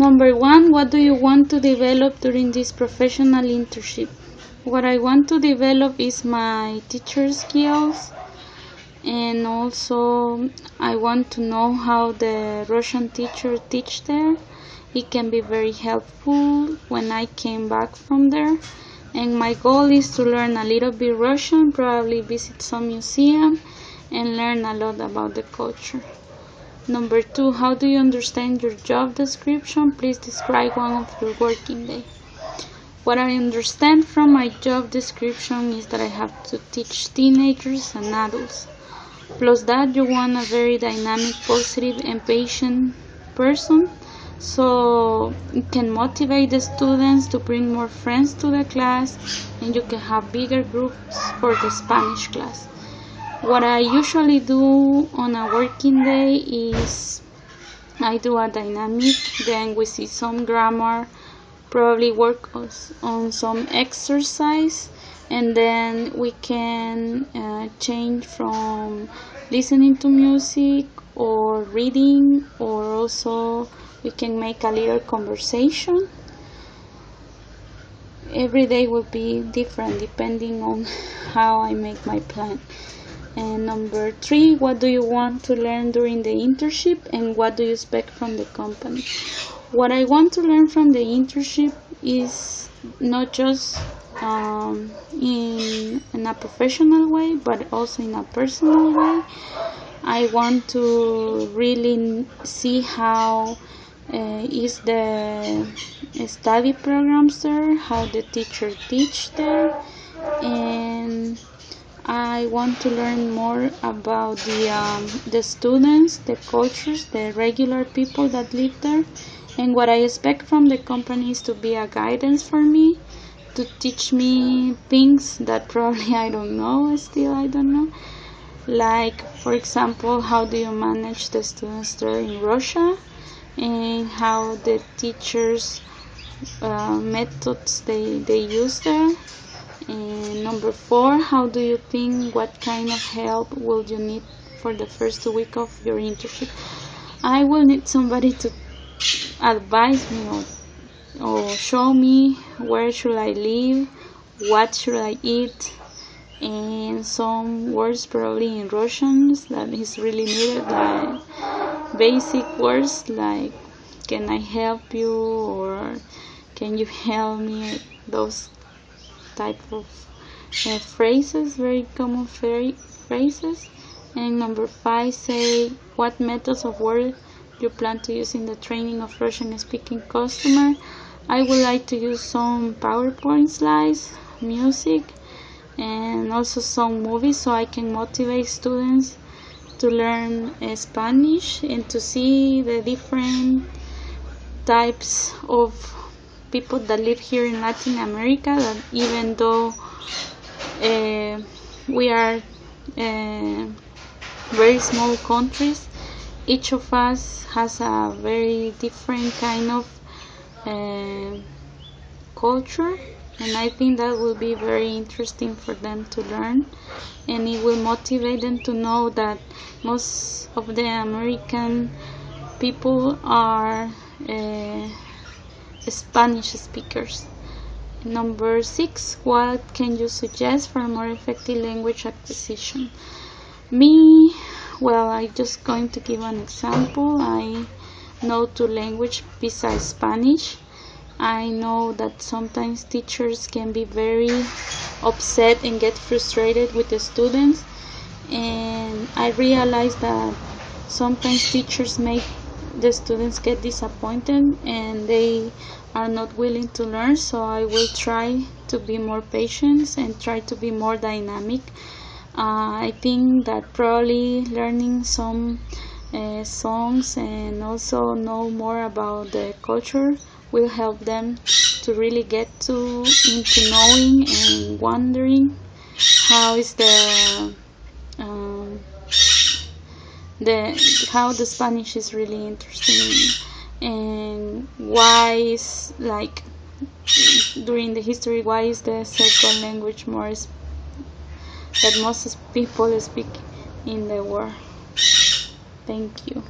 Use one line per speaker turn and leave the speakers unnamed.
Number 1, what do you want to develop during this professional internship? What I want to develop is my teacher skills, and also I want to know how the Russian teacher teach there. It can be very helpful when I came back from there. And my goal is to learn a little bit Russian, probably visit some museum, and learn a lot about the culture. Number 2, how do you understand your job description? Please describe one of your working day. What I understand from my job description is that I have to teach teenagers and adults. Plus that you want a very dynamic, positive, and patient person, so it can motivate the students to bring more friends to the class, and you can have bigger groups for the Spanish class. What I usually do on a working day is I do a dynamic, then we see some grammar, probably work on some exercise, and then we can change from listening to music or reading, or also we can make a little conversation. Every day will be different depending on how I make my plan. And number 3, what do you want to learn during the internship, and what do you expect from the company? What I want to learn from the internship is not just in a professional way, but also in a personal way. I want to really see how is the study programs there, how the teacher teach there, and I want to learn more about the students, the cultures, the regular people that live there. And what I expect from the company is to be a guidance for me, to teach me things that probably I don't know, Like, for example, how do you manage the students there in Russia, and how the teachers' methods they use there. And number 4, how do you think, what kind of help will you need for the first 2 weeks of your internship? I will need somebody to advise me or show me where should I live, what should I eat, and some words probably in Russian that is really needed, like basic words like can I help you, or can you help me, those type of phrases, very common phrases. And number 5, say what methods of work you plan to use in the training of Russian speaking customer. I would like to use some PowerPoint slides, music, and also some movies, so I can motivate students to learn Spanish and to see the different types of people that live here in Latin America, that even though we are very small countries, each of us has a very different kind of culture, and I think that will be very interesting for them to learn, and it will motivate them to know that most of the American people are Spanish speakers. Number 6, what can you suggest for more effective language acquisition? Me, well, I'm just going to give an example. I know 2 languages besides Spanish. I know that sometimes teachers can be very upset and get frustrated with the students, and I realize that sometimes teachers make the students get disappointed and they are not willing to learn, so I will try to be more patient and try to be more dynamic. I think that probably learning some songs and also know more about the culture will help them to really get into knowing and wondering how is how the Spanish is really interesting, and why is, like, during the history, why is the second language that most people speak in the world. Thank you.